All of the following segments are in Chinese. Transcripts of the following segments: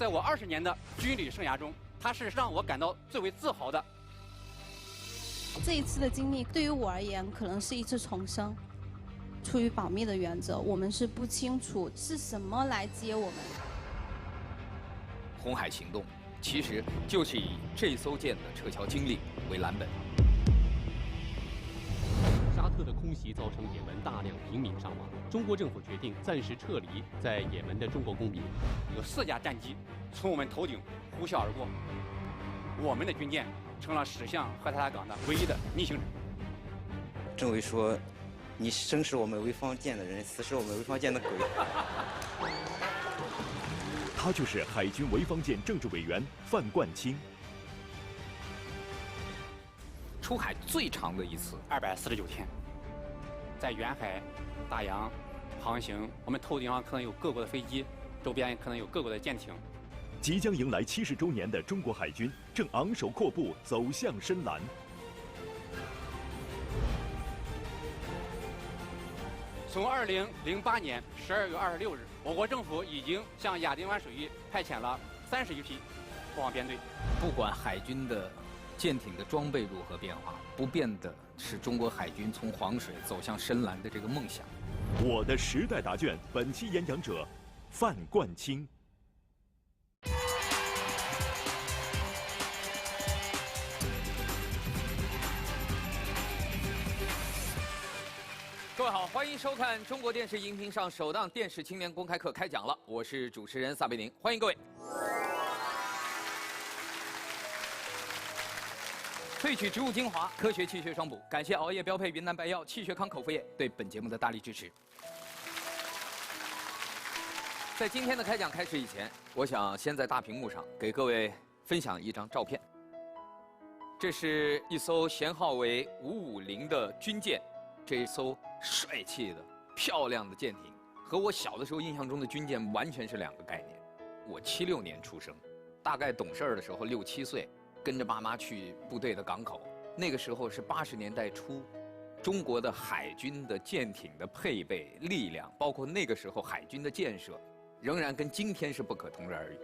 在我20年的军旅生涯中，它是让我感到最为自豪的。这一次的经历对于我而言，可能是一次重生。出于保密的原则，我们是不清楚是什么来接我们。红海行动其实就是以这艘舰的撤侨经历为蓝本。沙特的空袭造成也门大量平民伤亡，中国政府决定暂时撤离在也门的中国公民。有4架战机从我们头顶呼啸而过，我们的军舰成了驶向赫塔拉港的唯一的逆行者。政委说：“你生是我们潍坊舰的人，死是我们潍坊舰的鬼。”他就是海军潍坊舰政治委员范冠清。出海最长的一次249天，在远海、大洋航行，我们头顶上可能有各国的飞机，周边可能有各国的舰艇。即将迎来70周年的中国海军正昂首阔步走向深蓝。从2008年12月26日，我国政府已经向亚丁湾水域派遣了30余批护航编队。不管海军的舰艇的装备如何变化，不变的是中国海军从黄水走向深蓝的这个梦想。我的时代答卷，本期演讲者范冠清。各位好，欢迎收看中国电视荧屏上首档电视青年公开课开讲了，我是主持人撒贝宁，欢迎各位。萃取植物精华，科学气血双补，感谢熬夜标配云南白药、气血康口服液对本节目的大力支持。在今天的开讲开始以前，我想先在大屏幕上给各位分享一张照片。这是一艘舷号为550的军舰，这一艘帅气的、漂亮的舰艇，和我小的时候印象中的军舰完全是2个概念。我76年出生，大概懂事儿的时候6、7岁。跟着爸妈去部队的港口，那个时候是80年代初，中国的海军的舰艇的配备力量，包括那个时候海军的建设，仍然跟今天是不可同日而语。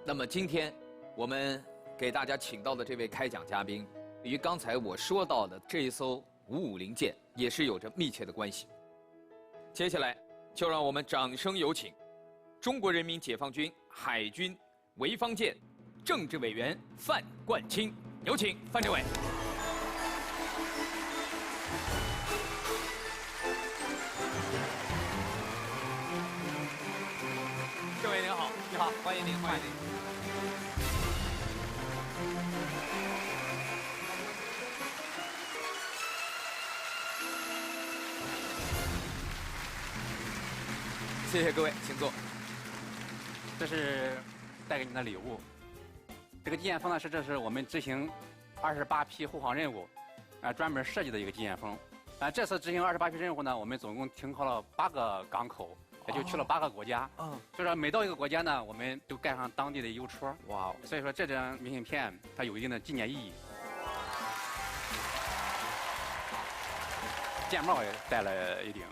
那么今天我们给大家请到的这位开讲嘉宾，与刚才我说到的这一艘550舰也是有着密切的关系。接下来就让我们掌声有请中国人民解放军海军潍坊舰政治委员范冠清，有请范政委。政委您好，你好，欢迎您，欢迎您。谢谢各位，请坐。这是带给您的礼物。这个纪念风呢这是我们执行28批护航任务，专门设计的一个纪念风。这次执行28批任务呢，我们总共停靠了8个港口，也就去了8个国家。所以说每到一个国家呢，我们都盖上当地的邮戳。哇！所以说这张明信片它有一定的纪念意义。舰帽也戴了一顶。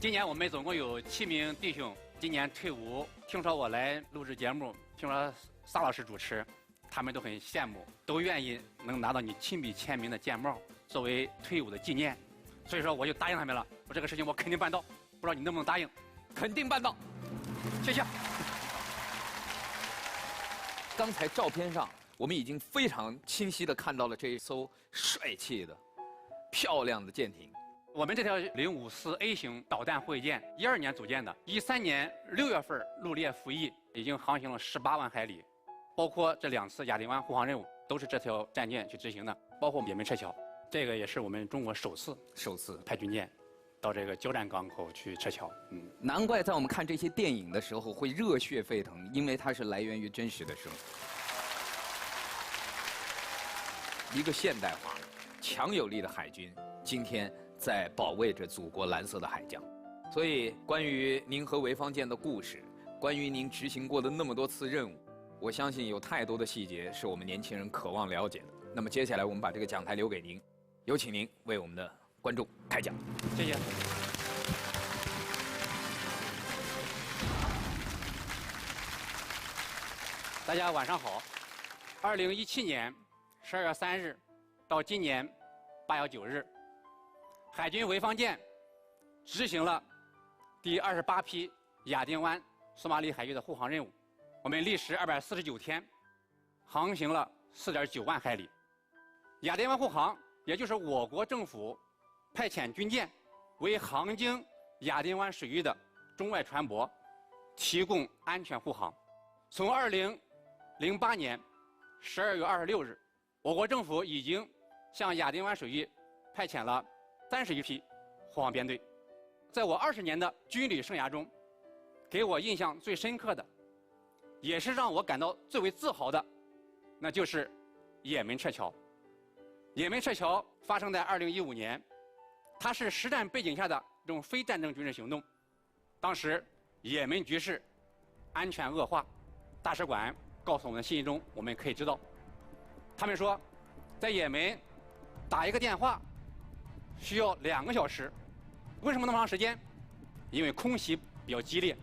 今年我们总共有7名弟兄今年退伍，听说我来录制节目，听说撒老师主持。他们都很羡慕，都愿意能拿到你亲笔签名的舰帽作为退伍的纪念，所以说我就答应他们了。我这个事情我肯定办到，不知道你能不能答应？肯定办到，谢谢。刚才照片上我们已经非常清晰地看到了这一艘帅气的、漂亮的舰艇。我们这条054A 型导弹护卫舰，12年组建的，13年6月份入列服役，已经航行了18万海里。包括这2次亚丁湾护航任务都是这条战舰去执行的，包括也门撤侨，这个也是我们中国首次派军舰到这个交战港口去撤侨。难怪在我们看这些电影的时候会热血沸腾，因为它是来源于真实的生活。一个现代化、强有力的海军，今天在保卫着祖国蓝色的海疆。所以，关于您和潍坊舰的故事，关于您执行过的那么多次任务，我相信有太多的细节是我们年轻人渴望了解的。那么接下来我们把这个讲台留给您，有请您为我们的观众开讲。谢谢。大家晚上好。2017年12月3日到今年8月9日，海军潍坊舰执行了第28批亚丁湾索马里海域的护航任务。我们历时249天，航行了4.9万海里。亚丁湾护航，也就是我国政府派遣军舰为航经亚丁湾水域的中外船舶提供安全护航。从2008年12月26日，我国政府已经向亚丁湾水域派遣了31批护航编队。在我20年的军旅生涯中，给我印象最深刻的，也是让我感到最为自豪的，那就是也门撤侨。也门撤侨发生在2015年，它是实战背景下的这种非战争军事行动。当时也门局势安全恶化，大使馆告诉我们的信息中，我们可以知道，他们说，在也门打一个电话需要2个小时。为什么那么长时间？因为空袭比较激烈，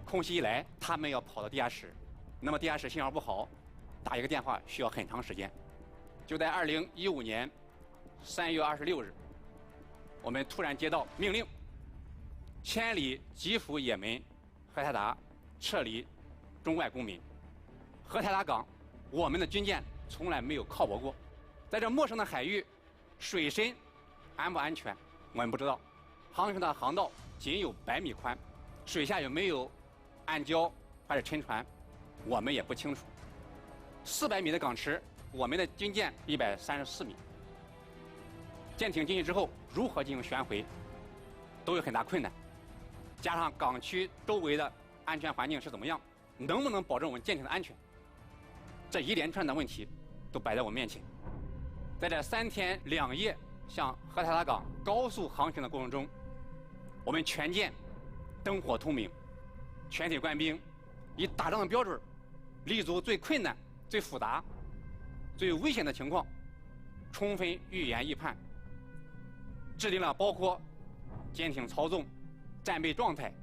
空袭一来，他们要跑到地下室，那么地下室信号不好，打一个电话需要很长时间。就在2015年3月26日，我们突然接到命令，千里吉福也门荷台达撤离中外公民。荷台达港，我们的军舰从来没有靠泊过，在这陌生的海域，水深安不安全，我们不知道。航行的航道仅有100米宽，水下有没有暗礁还是沉船，我们也不清楚。400米的港池，我们的军舰134米。舰艇进去之后，如何进行旋回，都有很大困难。加上港区周围的安全环境是怎么样，能不能保证我们舰艇的安全？这一连串的问题都摆在我面前。在这3天2夜向荷台达港高速航行的过程中，我们全舰灯火通明，全体官兵以打仗的标准，立足最困难、最复杂、最危险的情况，充分预研预判，制定了包括舰艇操纵、战备状态，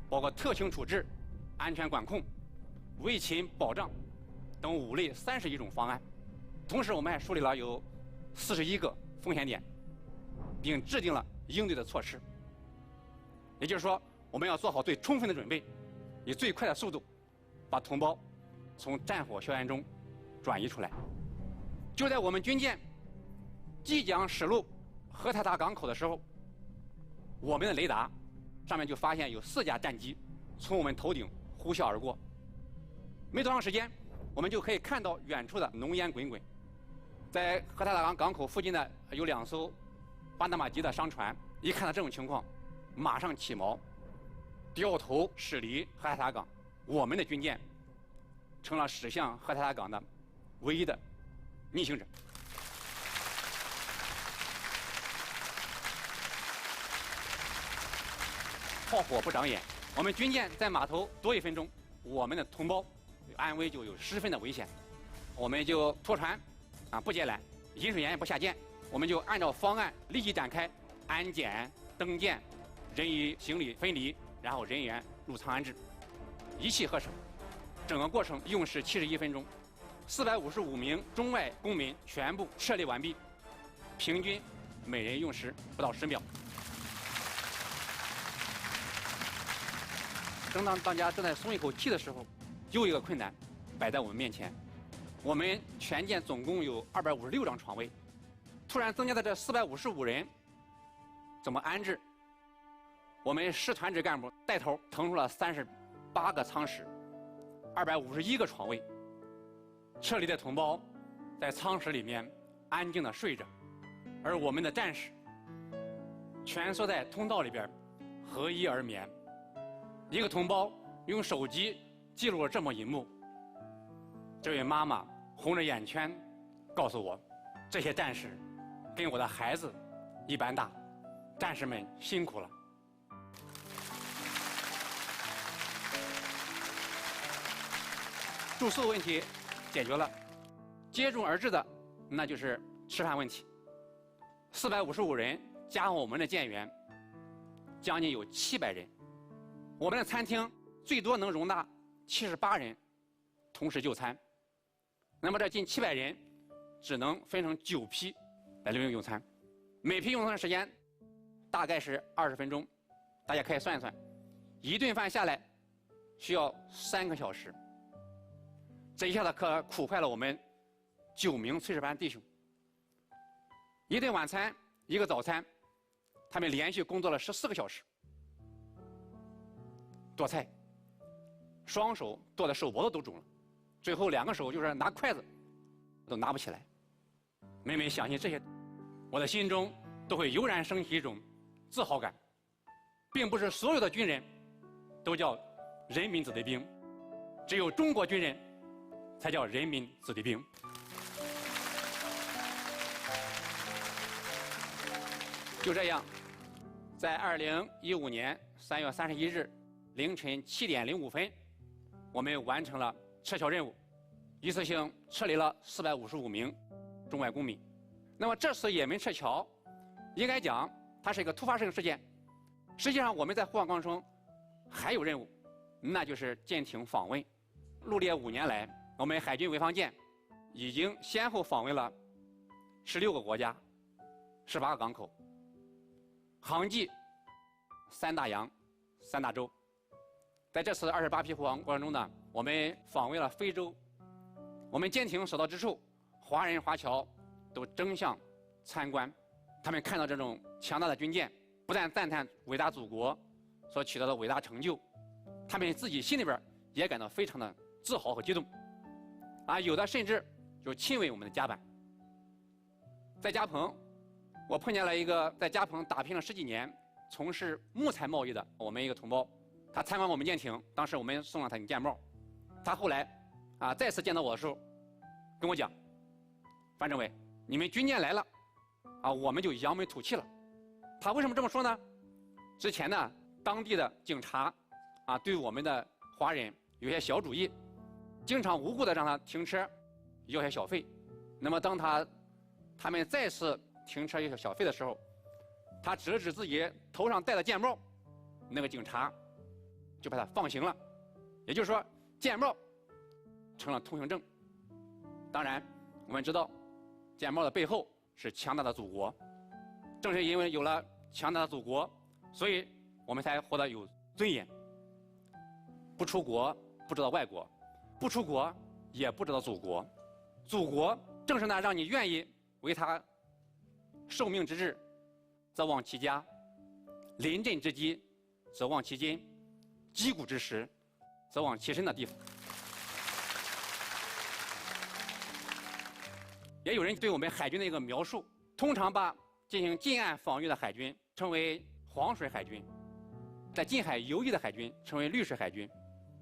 包括特情处置、安全管控、卫勤保障等5类31种方案。同时，我们还梳理了有41个风险点，并制定了应对的措施。也就是说，我们要做好最充分的准备，以最快的速度把同胞从战火硝烟中转移出来。就在我们军舰即将驶入荷台达港口的时候，我们的雷达上面就发现有4架战机从我们头顶呼啸而过。没多长时间，我们就可以看到远处的浓烟滚滚。在荷台达港口附近的有2艘巴拿马籍的商船，一看到这种情况，马上起锚，掉头驶离荷台达港。我们的军舰成了驶向荷台达港的唯一的逆行者。炮火不长眼，我们军舰在码头多1分钟，我们的同胞安危就有10分的危险。我们就拖船，不接缆，饮水员也不下舰，我们就按照方案立即展开安检、登舰、人与行李分离，然后人员入舱安置，一气呵成。整个过程用时71分钟，455名中外公民全部撤离完毕，平均每人用时不到10秒。正当大家正在松一口气的时候，又一个困难摆在我们面前。我们全舰总共有256张床位，突然增加的这455人怎么安置？我们师团职干部带头腾出了38个舱室，251个床位。撤离的同胞在舱室里面安静地睡着，而我们的战士蜷缩在通道里边合衣而眠。一个同胞用手机记录了这么一幕，这位妈妈红着眼圈告诉我，这些战士跟我的孩子一般大，战士们辛苦了。住宿问题解决了，接踵而至的那就是吃饭问题。455人加上我们的舰员，将近有700人。我们的餐厅最多能容纳78人，同时就餐。那么这近700人只能分成9批来进行用餐，每批用餐时间大概是20分钟，大家可以算一算，一顿饭下来需要3个小时。这一下子可苦坏了我们9名炊事班弟兄。一顿晚餐，一个早餐，他们连续工作了14个小时，剁菜，双手剁得手脖子都肿了，最后2个手就是拿筷子都拿不起来。每每想起这些，我的心中都会油然升起一种自豪感，并不是所有的军人都叫人民子弟兵，只有中国军人才叫人民子弟兵。就这样，在2015年3月31日凌晨7点05分，我们完成了撤侨任务，一次性撤离了455名中外公民。那么这次也门撤侨，应该讲它是一个突发性事件。实际上我们在护航过程中还有任务，那就是舰艇访问。入列5年来，我们海军潍坊舰已经先后访问了16个国家、18个港口，航迹3大洋、3大洲。在这次28批护航过程中呢，我们访问了非洲。我们舰艇所到之处，华人华侨都争相参观。他们看到这种强大的军舰，不但赞叹伟大祖国所取得的伟大成就，他们自己心里边也感到非常的自豪和激动。有的甚至就亲吻我们的甲板。在嘉鹏，我碰见了一个在嘉鹏打拼了10几年、从事木材贸易的我们一个同胞，他参观我们舰艇，当时我们送了他一件帽。他后来再次见到我的时候，跟我讲：“范政委，你们军舰来了，我们就扬眉吐气了。”他为什么这么说呢？之前呢，当地的警察对我们的华人有些小主意，经常无故的让他停车，要些小费。那么当他们再次停车要小费的时候，他指了指自己头上戴的舰帽，那个警察就把他放行了。也就是说，舰帽成了通行证。当然，我们知道，舰帽的背后是强大的祖国。正是因为有了强大的祖国，所以我们才活得有尊严。不出国不知道外国，不出国也不知道祖国。祖国正是那让你愿意为他受命之日，则忘其家；临阵之机，则忘其筋；击鼓之时，则忘其身的地方。也有人对我们海军的一个描述，通常把进行近岸防御的海军称为黄水海军，在近海游弋的海军称为绿水海军，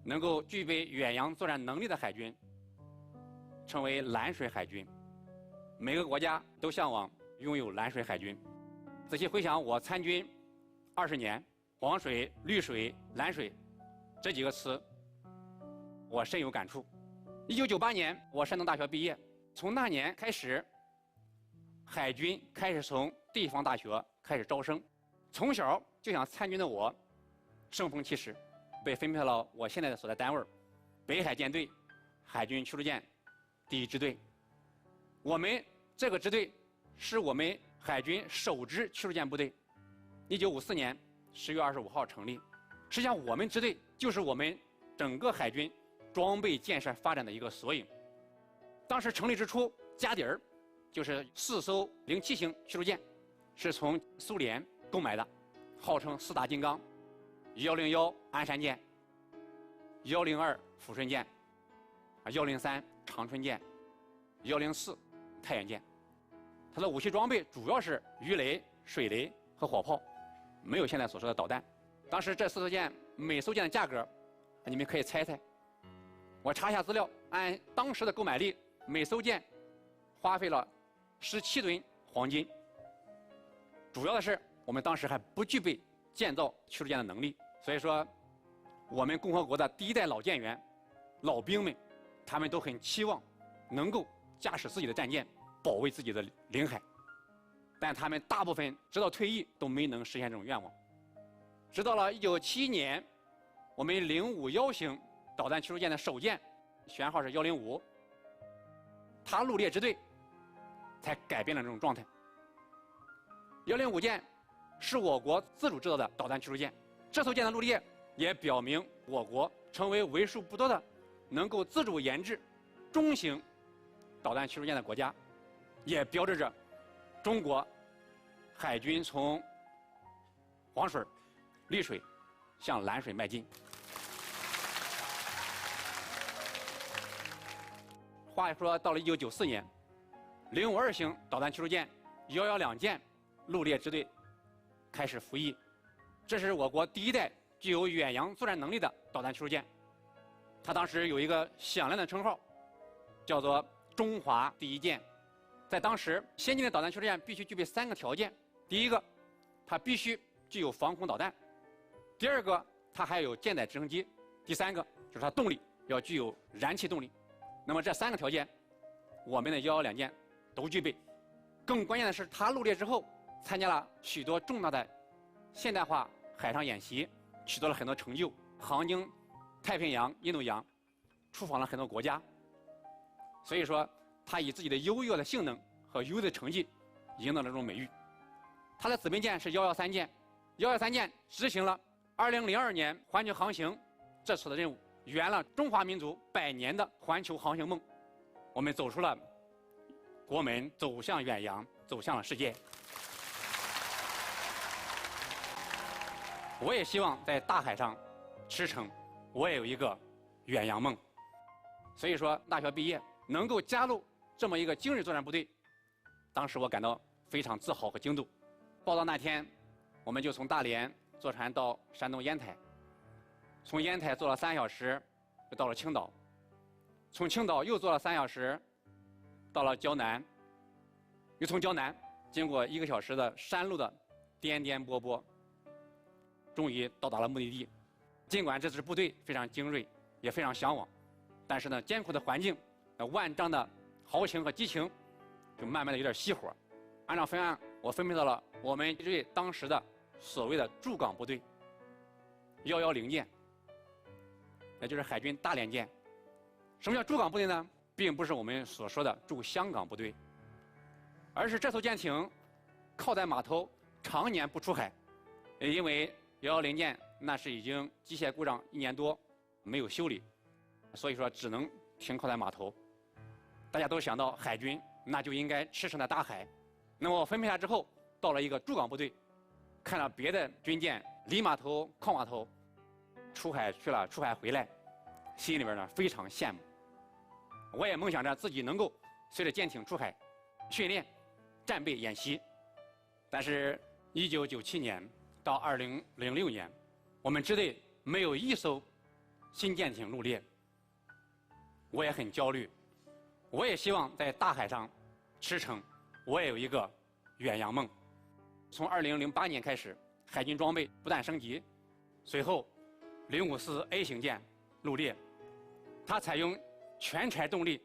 能够具备远洋作战能力的海军称为蓝水海军。每个国家都向往拥有蓝水海军。仔细回想我参军20年，黄水、绿水、蓝水这几个词，我深有感触。1998年，我山东大学毕业，从那年开始，海军开始从地方大学开始招生。从小就想参军的我，生逢其时，被分配到了我现在的所在单位——北海舰队海军驱逐舰第1支队。我们这个支队是我们海军首支驱逐舰部队，1954年10月25号成立。实际上，我们支队就是我们整个海军装备建设发展的一个缩影。当时成立之初，家底儿就是4艘07型驱逐舰，是从苏联购买的，号称4大金刚：101鞍山舰、102抚顺舰、103长春舰、104太原舰。它的武器装备主要是鱼雷、水雷和火炮，没有现在所说的导弹。当时这4艘舰每艘舰的价格，你们可以猜猜。我查一下资料，按当时的购买力，每艘舰花费了17吨黄金。主要的是我们当时还不具备建造驱逐舰的能力，所以说我们共和国的第1代老舰员、老兵们，他们都很期望能够驾驶自己的战舰保卫自己的领海，但他们大部分直到退役都没能实现这种愿望。直到了1971年，我们051型导弹驱逐舰的首舰舷号是105，它陆列支队才改变了这种状态。105舰是我国自主制造的导弹驱逐舰，这艘舰的陆列也表明我国成为为数不多的能够自主研制中型导弹驱逐舰的国家，也标志着中国海军从黄水、绿水向蓝水迈进。话说到了1994年，052型导弹驱逐舰112舰陆列支队开始服役，这是我国第一代具有远洋作战能力的导弹驱逐舰。它当时有一个响亮的称号，叫做“中华第一舰”。在当时，先进的导弹驱逐舰必须具备3个条件：第一个，它必须具有防空导弹；第二个，它还有舰载直升机；第三个，就是它动力要具有燃气动力。那么这3个条件，我们的112舰都具备。更关键的是，它陆列之后，参加了许多重大的现代化海上演习，取得了很多成就，航经太平洋、印度洋，出访了很多国家。所以说，它以自己的优越的性能和优异的成绩，赢得了这种美誉。它的子辈舰是113舰，113舰执行了2002年环球航行这次的任务，圆了中华民族100年的环球航行梦。我们走出了国门，走向远洋，走向了世界。我也希望在大海上驰骋，我也有一个远洋梦。所以说，大学毕业能够加入这么一个精锐作战部队，当时我感到非常自豪和惊妒。报到那天，我们就从大连坐船到山东烟台，从烟台坐了3小时，就到了青岛，从青岛又坐了3小时，到了胶南，又从胶南经过1个小时的山路的颠颠簸簸，终于到达了目的地。尽管这支部队非常精锐，也非常向往，但是呢，艰苦的环境，万丈的豪情和激情，就慢慢的有点熄火。按照分案，我分配到了我们队当时的所谓的驻港部队110舰，也就是海军大连舰。什么叫驻港部队呢？并不是我们所说的驻香港部队，而是这艘舰艇靠在码头，常年不出海，因为110舰那是已经机械故障1年多，没有修理，所以说只能停靠在码头。大家都想到海军那就应该驰骋在大海，那么我分配下之后，到了一个驻港部队，看到别的军舰离码头靠码头，出海去了，出海回来，心里边呢非常羡慕。我也梦想着自己能够随着舰艇出海训练、战备演习。但是1997年到2006年，我们支队没有1艘新舰艇入列，我也很焦虑。我也希望在大海上驰骋，我也有一个远洋梦。从2008年开始，海军装备不断升级，随后054A 型舰入列，它采用全柴动力，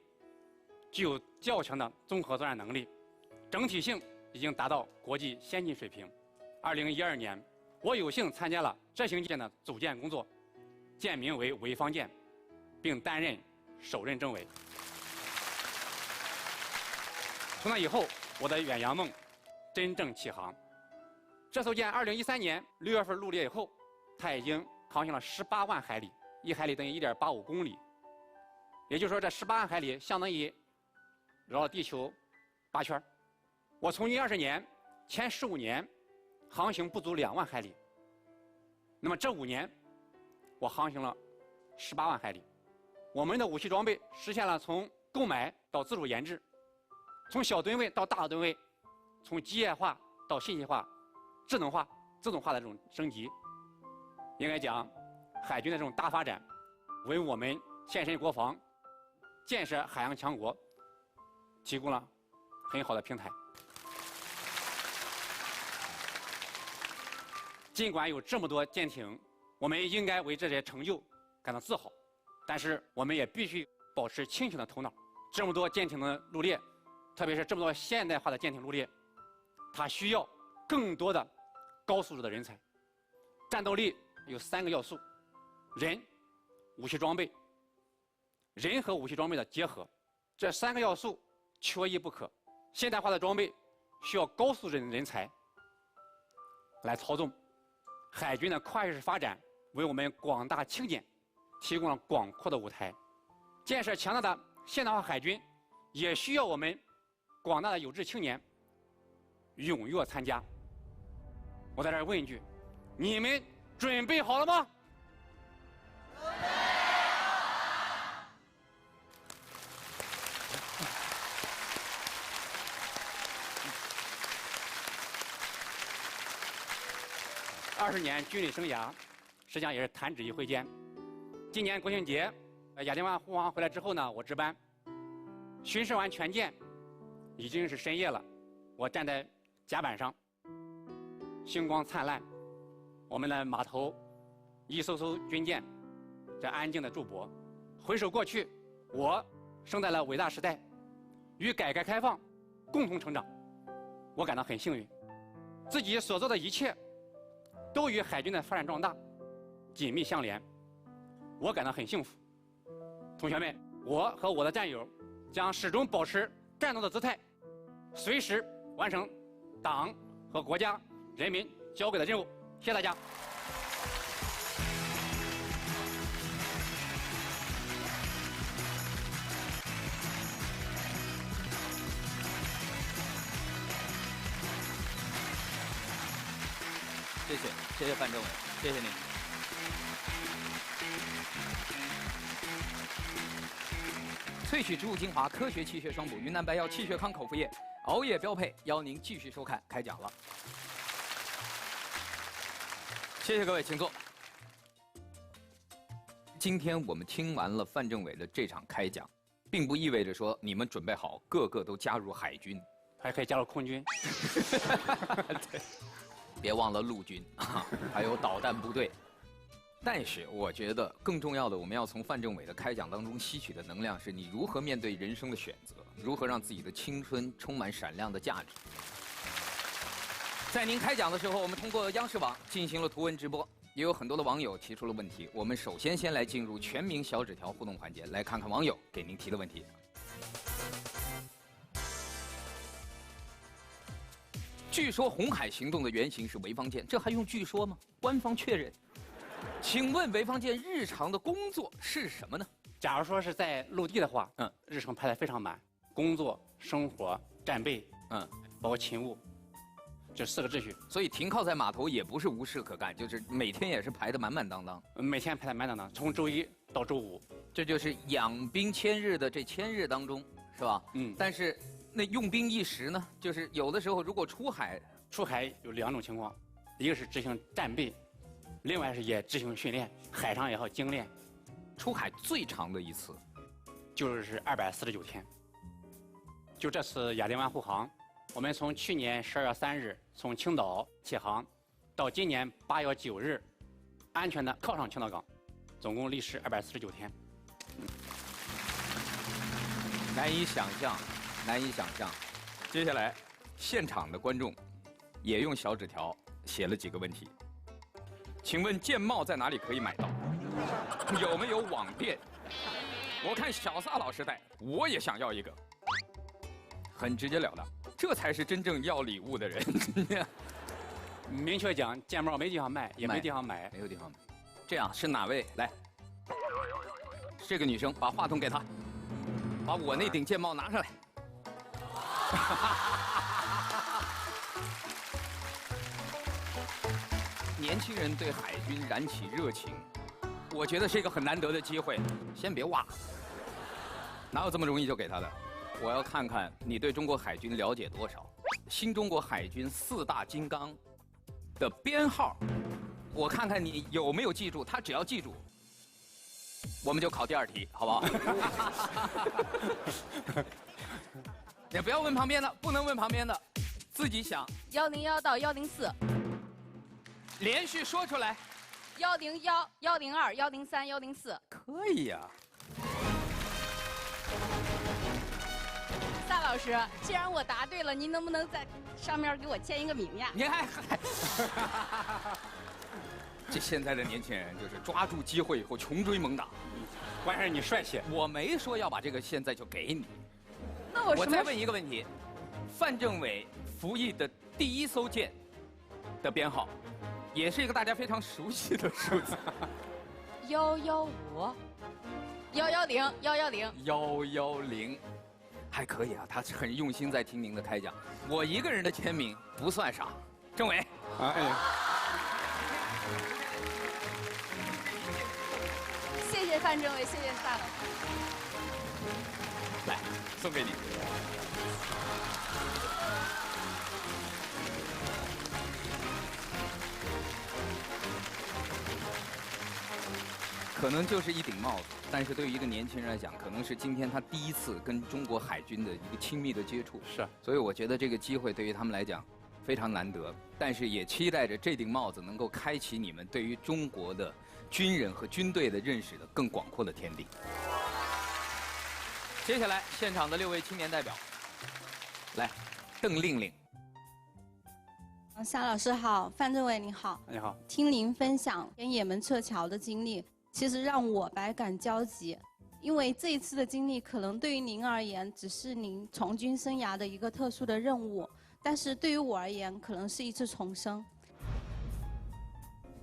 具有较强的综合作战能力，整体性已经达到国际先进水平。2012年，我有幸参加了这型舰的组建工作，舰名为潍坊舰，并担任首任政委。从那以后，我的远洋梦真正起航。这艘舰2013年6月份入列以后，它已经航行了18万海里，1海里等于1.85公里。也就是说，这18万海里相当于绕了地球8圈。我从军20年，前15年航行不足2万海里，那么这5年我航行了18万海里。我们的武器装备实现了从购买到自主研制，从小吨位到大吨位，从机械化到信息化、智能化、自动化的这种升级。应该讲，海军的这种大发展，为我们献身国防、建设海洋强国提供了很好的平台。尽管有这么多舰艇，我们应该为这些成就感到自豪，但是我们也必须保持清醒的头脑。这么多舰艇的入列，特别是这么多现代化的舰艇入列，它需要更多的高素质的人才。战斗力有3个要素：人、武器装备、人和武器装备的结合，这3个要素缺一不可。现代化的装备需要高素质人才来操纵。海军的跨越式发展为我们广大青年提供了广阔的舞台。建设强大的现代化海军，也需要我们广大的有志青年踊跃参加。我在这儿问一句：你们准备好了吗？20年军旅生涯，实际上也是弹指一挥间。今年国庆节，亚丁湾护航回来之后呢，我值班，巡视完全舰，已经是深夜了。我站在甲板上，星光灿烂，我们的码头，一艘艘军舰，这安静的驻泊。回首过去，我生在了伟大时代，与改革开放共同成长，我感到很幸运，自己所做的一切都与海军的发展壮大紧密相连，我感到很幸福。同学们，我和我的战友将始终保持战斗的姿态，随时完成党和国家人民交给的任务。谢谢大家。谢谢范政委，谢谢您。萃取植物精华，科学气血双补，云南白药气血康口服液，熬夜标配，邀您继续收看开讲了。谢谢各位，请坐。今天我们听完了范政委的这场开讲，并不意味着说你们准备好个个都加入海军，还可以加入空军。对。别忘了陆军啊，还有导弹部队。但是我觉得更重要的，我们要从范政委的开讲当中吸取的能量，是你如何面对人生的选择，如何让自己的青春充满闪亮的价值。在您开讲的时候，我们通过央视网进行了图文直播，也有很多的网友提出了问题。我们首先来进入全民小纸条互动环节，来看看网友给您提的问题。据说红海行动的原型是潍坊舰，这还用据说吗？官方确认。请问潍坊舰日常的工作是什么呢？假如说是在陆地的话，日程排得非常满，工作、生活、战备，包括勤务，这4个秩序。所以停靠在码头也不是无事可干，就是每天也是排得满满当当。每天排得满当当，从周1到周5，这就是养兵千日的这1000日当中，是吧？但是那用兵一时呢，就是有的时候如果出海有2种情况，一个是执行战备，另外是也执行训练，海上也好精练。出海最长的一次就是249天。就这次亚丁湾护航，我们从去年12月3日从青岛起航，到今年8月9日安全的靠上青岛港，总共历时249天。难以想象，难以想象。接下来，现场的观众也用小纸条写了几个问题。请问舰帽在哪里可以买到？有没有网店？我看小撒老师戴，我也想要一个。很直截了当，这才是真正要礼物的人。明确讲，舰帽没地方卖，也没地方买，没有地方买。这样是哪位来？这个女生把话筒给她，把我那顶舰帽拿上来。年轻人对海军燃起热情，我觉得是一个很难得的机会。先别挖，哪有这么容易就给他的？我要看看你对中国海军了解多少。新中国海军4大金刚的编号，我看看你有没有记住。他只要记住，我们就考第2题，好不好？也不要问旁边的，不能问旁边的，自己想。101到104，连续说出来。101、102、103、104，可以呀。萨老师，既然我答对了，您能不能在上面给我签一个名呀？你还这现在的年轻人就是抓住机会以后穷追猛打。关键是你帅气。我没说要把这个现在就给你。那我什么我再问一个问题：范政委服役的第一艘舰的编号，也是一个大家非常熟悉的数字115，110，110，110，还可以啊，他很用心在听您的开讲。我一个人的签名不算啥，政委。哎，谢谢范政委，谢谢范老师。来，送给你。可能就是一顶帽子，但是对于一个年轻人来讲，可能是今天他第一次跟中国海军的一个亲密的接触。是，所以我觉得这个机会对于他们来讲非常难得，但是也期待着这顶帽子能够开启你们对于中国的军人和军队的认识的更广阔的天地。接下来，现场的6位青年代表，来，邓令令。夏老师好，范政委你好。你好。听您分享跟也门撤侨的经历，其实让我百感交集。因为这一次的经历，可能对于您而言只是您从军生涯的一个特殊的任务，但是对于我而言，可能是一次重生。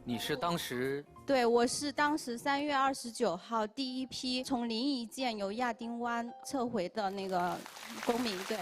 你是当时？对，我是当时3月29号第一批从临沂舰由亚丁湾撤回的那个公民。对。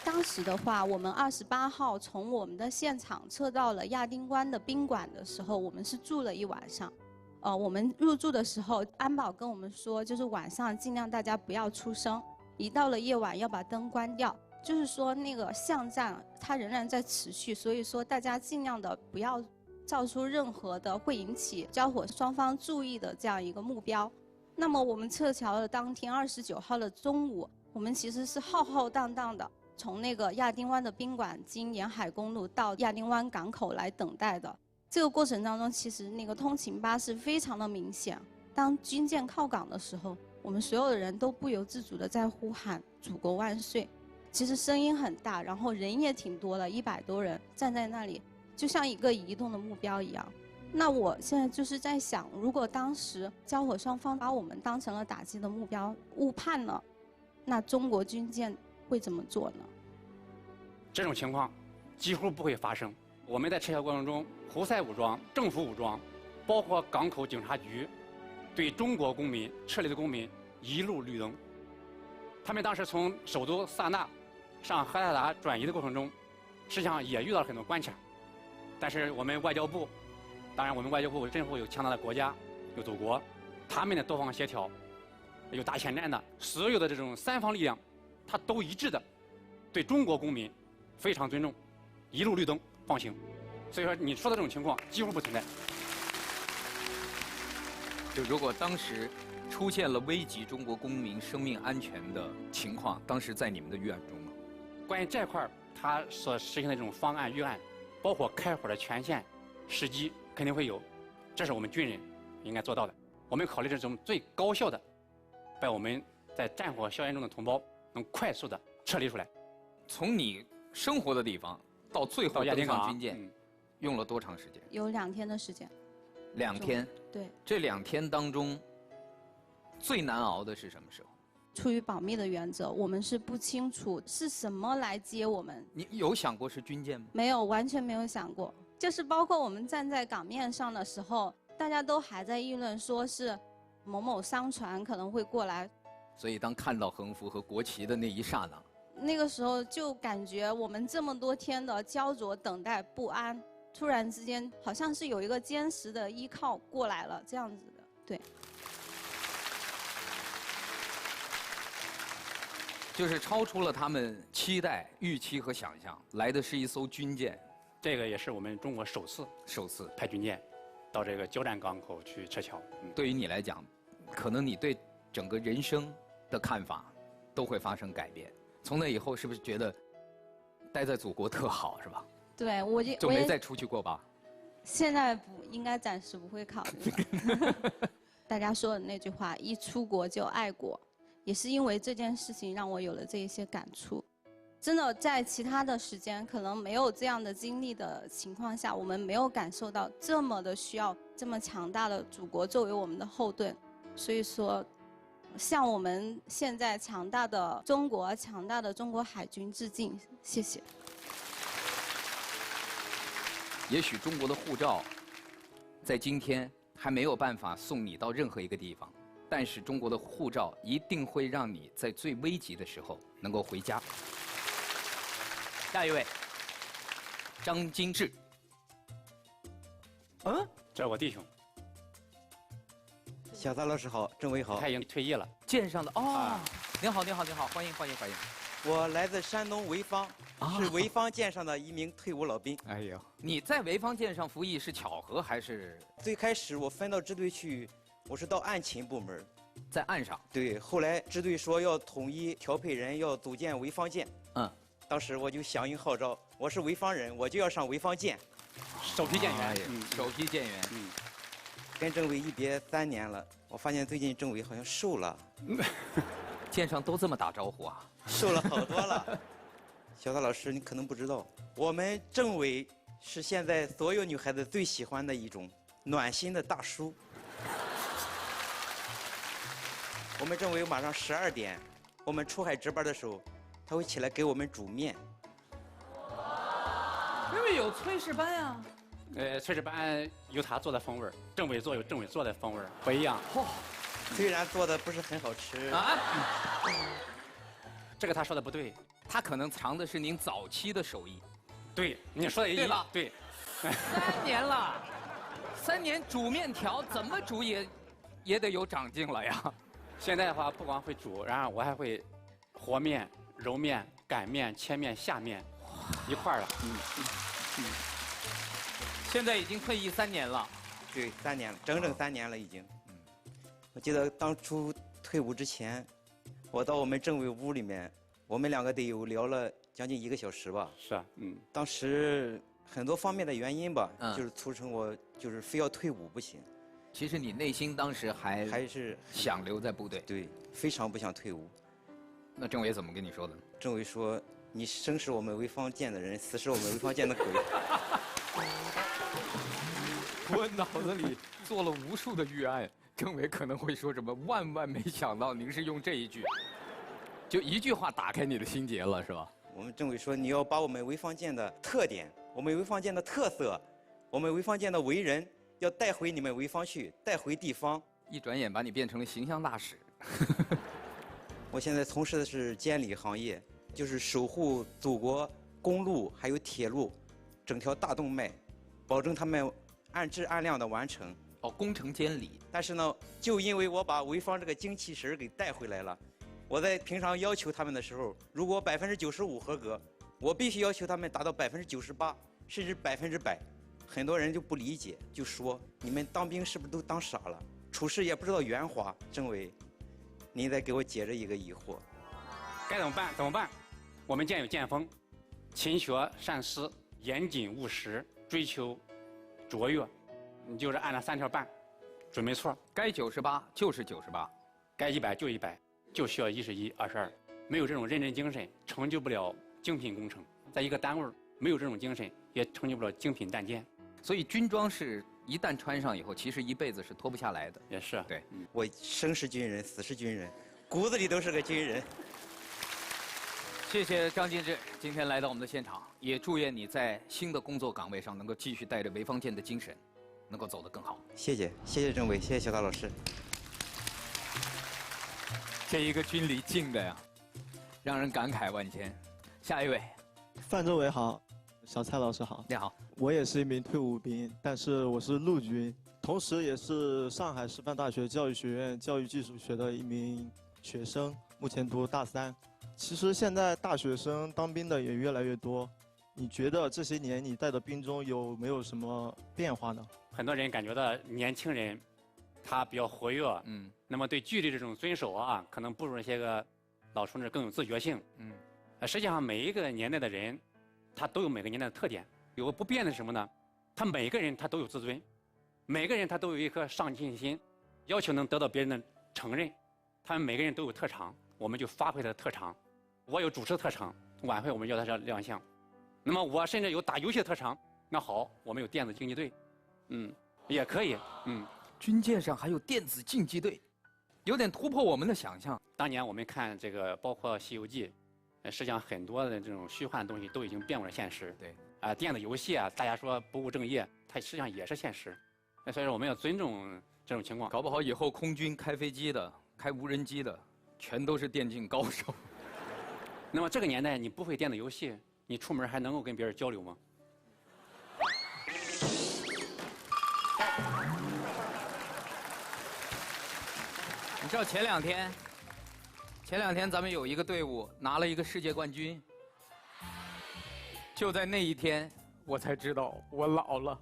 当时的话，我们28号从我们的现场撤到了亚丁湾的宾馆的时候，我们是住了1晚上。我们入住的时候，安保跟我们说，就是晚上尽量大家不要出声，一到了夜晚要把灯关掉，就是说那个巷战它仍然在持续，所以说大家尽量的不要造出任何的会引起交火双方注意的这样一个目标。那么我们撤侨的当天29号的中午，我们其实是浩浩荡荡的从那个亚丁湾的宾馆经沿海公路到亚丁湾港口来等待的。这个过程当中，其实那个通勤巴士非常的明显。当军舰靠港的时候，我们所有的人都不由自主的在呼喊“祖国万岁”。其实声音很大，然后人也挺多的，100多人站在那里，就像一个移动的目标一样。那我现在就是在想，如果当时交火双方把我们当成了打击的目标，误判了，那中国军舰会怎么做呢？这种情况几乎不会发生。我们在撤侨过程中，胡塞武装、政府武装，包括港口警察局，对中国公民撤离的公民一路绿灯。他们当时从首都萨那上赫拉达转移的过程中，实际上也遇到了很多关卡。但是我们外交部，当然我们外交部政府有强大的国家，有祖国，他们的多方协调，有大前瞻的，所有的这种3方力量，它都一致的对中国公民非常尊重，一路绿灯放行。所以说你说的这种情况几乎不存在。就如果当时出现了危及中国公民生命安全的情况，当时在你们的预案中吗？关于这块儿，他所实行的这种方案预案，包括开火的权限、时机，肯定会有，这是我们军人应该做到的。我们考虑这种最高效的，把我们在战火硝烟中的同胞能快速的撤离出来。从你生活的地方到最后登上军舰，用了多长时间？有2天的时间。2天。对。这2天当中，最难熬的是什么时候？出于保密的原则，我们是不清楚是什么来接我们。你有想过是军舰吗？没有，完全没有想过。就是包括我们站在港面上的时候，大家都还在议论说是某某商船可能会过来。所以当看到横幅和国旗的那一刹那，那个时候就感觉我们这么多天的焦灼、等待、不安，突然之间好像是有一个坚实的依靠过来了，这样子的。对。就是超出了他们期待、预期和想象，来的是一艘军舰。这个也是我们中国首次派军舰到这个交战港口去撤侨。对于你来讲，可能你对整个人生的看法都会发生改变。从那以后，是不是觉得待在祖国特好，是吧？对，就没再出去过吧？现在不应该，暂时不会考虑。大家说的那句话，一出国就爱国。也是因为这件事情让我有了这一些感触。真的在其他的时间可能没有这样的经历的情况下，我们没有感受到这么的需要这么强大的祖国作为我们的后盾，所以说，向我们现在强大的中国海军致敬，谢谢。也许中国的护照，在今天还没有办法送你到任何一个地方，但是中国的护照一定会让你在最危急的时候能够回家。下一位，张金志。这是我弟兄，小蔡老师好，政委好他。已经退役了。舰上的哦，您好，您好，您好，欢迎欢迎欢迎。我来自山东潍坊，是潍坊舰上的一名退伍老兵。哎呦，你在潍坊舰上服役是巧合还是最开始我分到支队去，我是到案勤部门。在岸上？对，后来支队说要统一调配人，要组建潍坊舰。当时我就响应号召，我是潍坊人，我就要上潍坊舰。首批舰员，首批舰员。跟政委一别3年了，我发现最近政委好像瘦了。舰上都这么打招呼啊？瘦了好多了。小蔡老师，你可能不知道，我们政委是现在所有女孩子最喜欢的一种暖心的大叔。我们政委晚上12点，我们出海值班的时候，他会起来给我们煮面。因为有炊事班呀。炊事班有他做的风味儿，政委做有政委做的风味儿，不一样。虽然做的不是很好吃啊，这个他说的不对，他可能尝的是您早期的手艺。对，你说的对吧？对。3年了，3年煮面条怎么煮也得有长进了呀。现在的话，不光会煮，然后我还会和面、揉面、擀面、切面、下面，一块儿了。现在已经退役3年了。对，3年了，整整3年了已经。我记得当初退伍之前，我到我们政委屋里面，我们2个得有聊了将近1个小时吧。是啊，当时很多方面的原因吧，就是促成我就是非要退伍不行。其实你内心当时还是想留在部队。对，非常不想退伍。那政委怎么跟你说的？政委说：“你生是我们潍坊舰的人，死是我们潍坊舰的鬼。”我脑子里做了无数的预案，政委可能会说什么？万万没想到您是用这一句，就一句话打开你的心结了，是吧？我们政委说你要把我们潍坊舰的特点、我们潍坊舰的特色、我们潍坊舰的为人，要带回你们潍坊去，带回地方。一转眼把你变成了形象大使。我现在从事的是监理行业，就是守护祖国公路还有铁路整条大动脉，保证他们按质按量的完成。工程监理。但是呢，就因为我把潍坊这个精气神给带回来了，我在平常要求他们的时候，如果95%合格，我必须要求他们达到98%，甚至100%。很多人就不理解，就说你们当兵是不是都当傻了，处事也不知道圆滑。政委，您再给我解这一个疑惑。该怎么办？怎么办？我们舰有舰风，勤学善思，严谨务实，追求卓越。你就是按照3条办，准没错。该98就是98，该100就100，就需要1:1、22。没有这种认真精神，成就不了精品工程。在一个单位没有这种精神，也成就不了精品战舰。所以军装是一旦穿上以后，其实一辈子是脱不下来的。也是。对，我生是军人，死是军人，骨子里都是个军人。谢谢张金志今天来到我们的现场，也祝愿你在新的工作岗位上能够继续带着潍坊舰的精神，能够走得更好。谢谢，谢谢政委，谢谢小刀老师。这一个军离境的呀，让人感慨万千。下一位，范政委好，小蔡老师好。你好，我也是一名退伍兵，但是我是陆军，同时也是上海师范大学教育学院教育技术学的一名学生，目前读大3。其实现在大学生当兵的也越来越多，你觉得这些年你带的兵中有没有什么变化呢？很多人感觉到年轻人他比较活跃，那么对纪律这种遵守啊，可能不如那些个老同志更有自觉性，实际上每一个年代的人，他都有每个年代的特点。有个不变的是什么呢？他每个人他都有自尊，每个人他都有一颗上进心，要求能得到别人的承认。他们每个人都有特长，我们就发挥他的特长。我有主持特长，晚会我们要他亮相。那么我甚至有打游戏的特长，那好，我们有电子竞技队。也可以，军舰上还有电子竞技队，有点突破我们的想象。当年我们看这个，包括《西游记》，实际上很多的这种虚幻的东西都已经变为了现实。对，电子游戏啊，大家说不务正业，它实际上也是现实。所以说我们要尊重这种情况。搞不好以后空军开飞机的、开无人机的，全都是电竞高手。那么这个年代，你不会电子游戏，你出门还能够跟别人交流吗？你知道前两天咱们有一个队伍拿了一个世界冠军，就在那一天，我才知道我老了。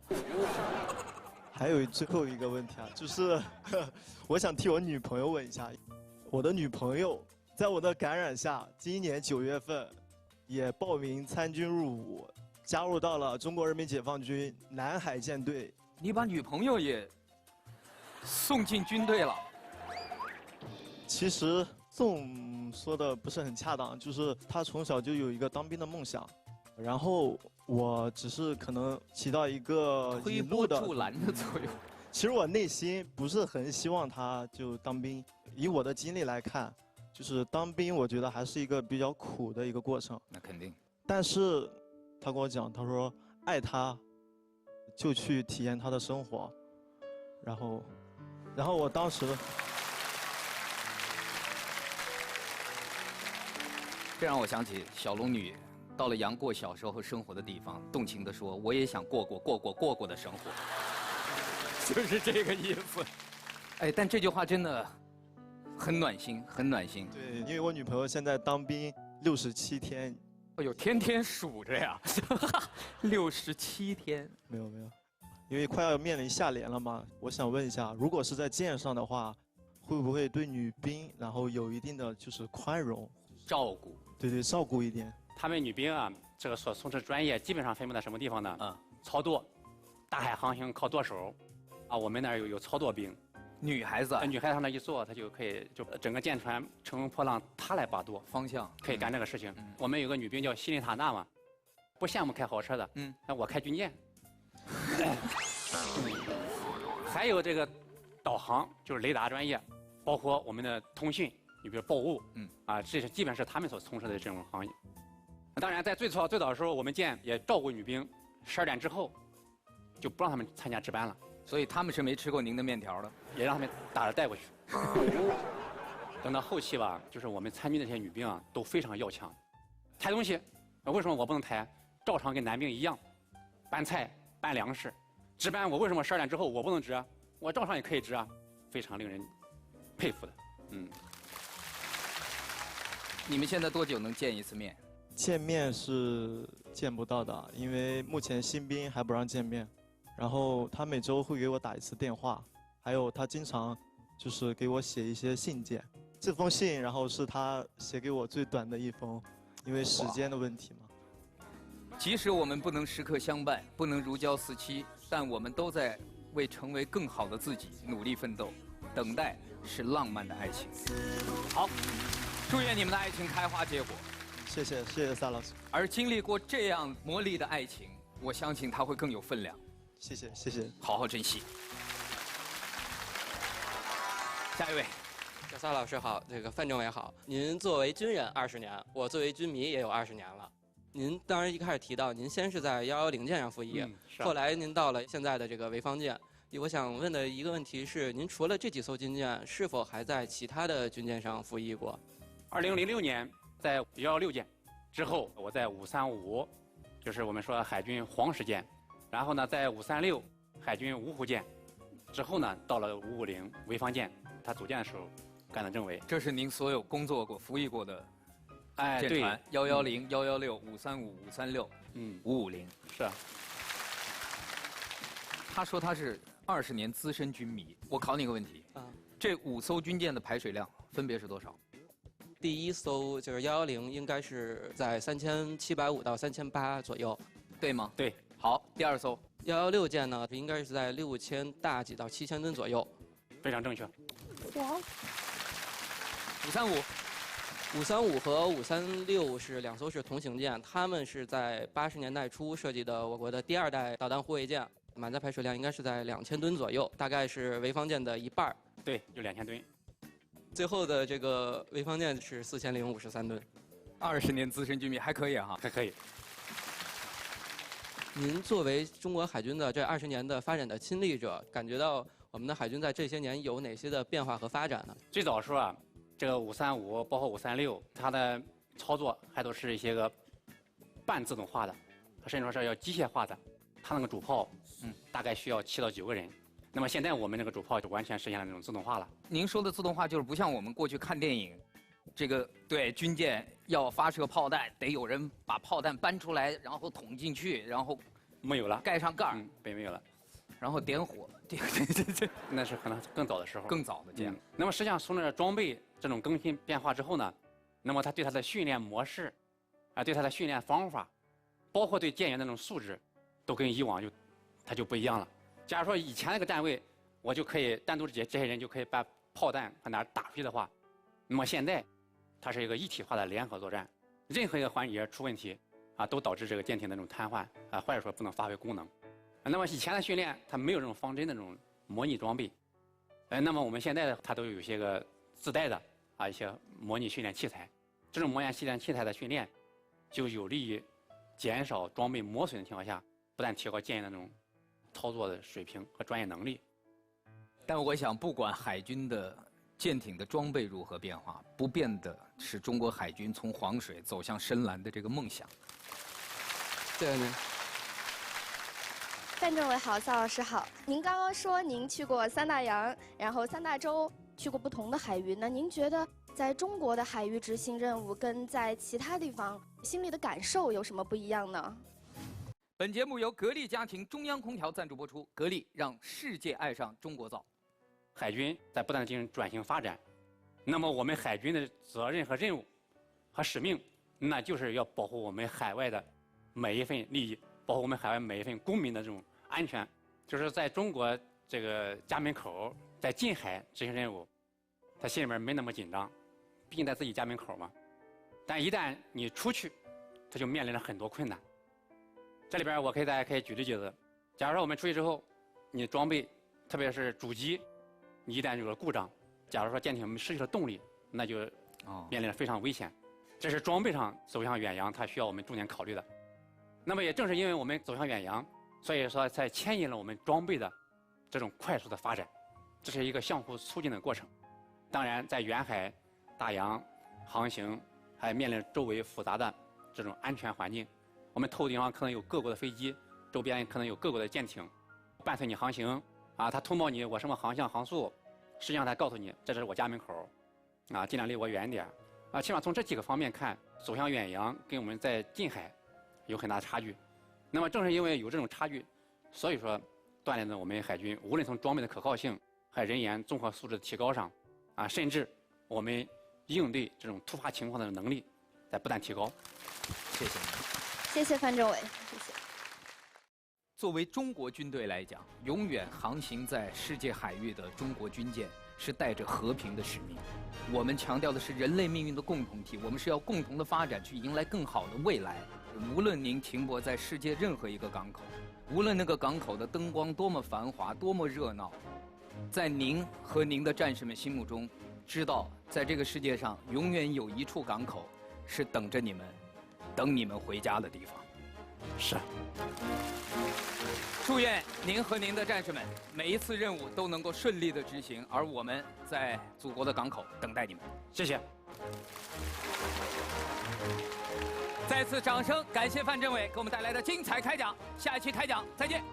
还有最后一个问题啊，就是我想替我女朋友问一下，我的女朋友在我的感染下，今年9月份也报名参军入伍，加入到了中国人民解放军南海舰队。你把女朋友也送进军队了？其实送说的不是很恰当，就是她从小就有一个当兵的梦想，然后我只是可能起到一个推波助澜的作用。其实我内心不是很希望她就当兵，以我的经历来看，就是当兵我觉得还是一个比较苦的一个过程。那肯定。但是她跟我讲，她说爱她就去体验她的生活，然后我当时。这让我想起小龙女到了杨过小时候生活的地方，动情地说：“我也想过过的生活。”就是这个意思。哎，但这句话真的很暖心，很暖心。对，因为我女朋友现在当兵67天。哎呦，天天数着呀，67天。没有，因为快要面临下连了嘛。我想问一下，如果是在舰上的话，会不会对女兵然后有一定的就是宽容、照顾？对，照顾一点。他们女兵啊，这个所从事专业基本上分布在什么地方呢？操舵，大海航行靠舵手，啊，我们那儿有操舵兵。女孩子，女孩子上那一坐，她就可以就整个舰船乘风破浪，她来把舵，方向可以干这个事情。我们有个女兵叫希林塔纳嘛，不羡慕开豪车的，那我开军舰。还有这个导航，就是雷达专业，包括我们的通讯。你比如报务，这是基本是他们所从事的这种行业。当然，在最早的时候，我们舰也照顾女兵，12点之后就不让他们参加值班了。所以他们是没吃过您的面条的，也让他们打着带过去。等到后期吧，就是我们参军的这些女兵啊，都非常要强，抬东西，为什么我不能抬？照常跟男兵一样，搬菜、搬粮食。值班我为什么12点之后我不能值啊？我照常也可以值啊，非常令人佩服的。你们现在多久能见一次面？见面是见不到的，因为目前新兵还不让见面。然后他每周会给我打1次电话，还有他经常就是给我写一些信件。这封信然后是他写给我最短的一封，因为时间的问题嘛。即使我们不能时刻相伴，不能如胶似漆，但我们都在为成为更好的自己努力奋斗。等待是浪漫的爱情。好，祝愿你们的爱情开花结果。谢谢萨老师。而经历过这样磨砺的爱情，我相信它会更有分量。谢谢，好好珍惜。下一位，小萨老师好，这个范政委好。您作为军人20年，我作为军迷也有20年了。您当然一开始提到，您先是在110舰上服役，后来您到了现在的这个潍坊舰。我想问的一个问题是，您除了这几艘军舰，是否还在其他的军舰上服役过？2006年在116舰，之后我在535，就是我们说海军黄石舰，然后呢在536海军芜湖舰，之后呢到了550潍坊舰，他组建的时候干的政委。这是您所有工作过、服役过的舰船？110、116、535、536、550。是。他说他是20年资深军迷。我考你个问题这5艘军舰的排水量分别是多少？第一艘就是110，应该是在3750到3800左右，对吗？对。好，第2艘116舰呢，应该是在6000大几到7000吨左右，非常正确。哇。535和536是2艘是同型舰，它们是在80年代初设计的我国的第2代导弹护卫舰。满载排水量应该是在2000吨左右，大概是潍坊舰的一半。对，有2000吨。最后的这个潍坊舰是4053吨。20年资深军迷还可以哈，还可以。您作为中国海军的这20年的发展的亲历者，感觉到我们的海军在这些年有哪些的变化和发展呢？最早的时候啊，这个535包括536，它的操作还都是一些个半自动化的，甚至说是要机械化的。它那个主炮，大概需要7到9个人。那么现在我们这个主炮就完全实现了那种自动化了。您说的自动化就是不像我们过去看电影，这个对军舰要发射炮弹，得有人把炮弹搬出来，然后捅进去，然后没有了，盖上盖儿，没有了，然后点火，那是可能更早的时候，更早的这样。那么实际上从这装备这种更新变化之后呢，那么它对它的训练模式，对它的训练方法，包括对舰员的那种素质，都跟以往它就不一样了。假如说以前那个站位，我就可以单独这些人就可以把炮弹往哪儿打出去的话，那么现在它是一个一体化的联合作战，任何一个环节出问题都导致这个舰艇的那种瘫痪或者说不能发挥功能。那么以前的训练它没有这种方针的这种模拟装备，那么我们现在它都有一些个自带的一些模拟训练器材，这种模拟训练器材的训练，就有利于减少装备磨损的情况下，不但提高舰员的那种操作的水平和专业能力。但我想，不管海军的舰艇的装备如何变化，不变的是中国海军从黄水走向深蓝的这个梦想。对呢。范政委好，邵老师好。您刚刚说您去过3大洋，然后3大洲，去过不同的海域。那您觉得在中国的海域执行任务跟在其他地方心里的感受有什么不一样呢？本节目由格力家庭中央空调赞助播出，格力让世界爱上中国造。海军在不断地进行转型发展，那么我们海军的责任和任务和使命，那就是要保护我们海外的每一份利益，保护我们海外每一份公民的这种安全。就是在中国这个家门口，在近海执行任务，他心里面没那么紧张，毕竟在自己家门口嘛。但一旦你出去，他就面临着很多困难。这里边大家可以举例子，假如说我们出去之后，你装备，特别是主机，你一旦有了故障，假如说舰艇失去了动力，那就面临着非常危险。这是装备上走向远洋，它需要我们重点考虑的。那么也正是因为我们走向远洋，所以说才牵引了我们装备的这种快速的发展，这是一个相互促进的过程。当然，在远海、大洋航行，还面临周围复杂的这种安全环境。我们头顶上可能有各国的飞机，周边可能有各国的舰艇，伴随你航行它通报你我什么航向航速，实际上它告诉你这是我家门口，尽量离我远点起码从这几个方面看，走向远洋跟我们在近海有很大的差距。那么正是因为有这种差距，所以说锻炼了我们海军无论从装备的可靠性，还有人员综合素质的提高上甚至我们应对这种突发情况的能力在不断提高。谢谢您。谢谢范政委，谢谢。作为中国军队来讲，永远航行在世界海域的中国军舰是带着和平的使命。我们强调的是人类命运的共同体，我们是要共同的发展，去迎来更好的未来。无论您停泊在世界任何一个港口，无论那个港口的灯光多么繁华，多么热闹，在您和您的战士们心目中，知道在这个世界上永远有一处港口是等着你们，等你们回家的地方。是。祝愿您和您的战士们每一次任务都能够顺利的执行，而我们在祖国的港口等待你们。谢谢。再次掌声，感谢范政委给我们带来的精彩开讲。下一期开讲再见。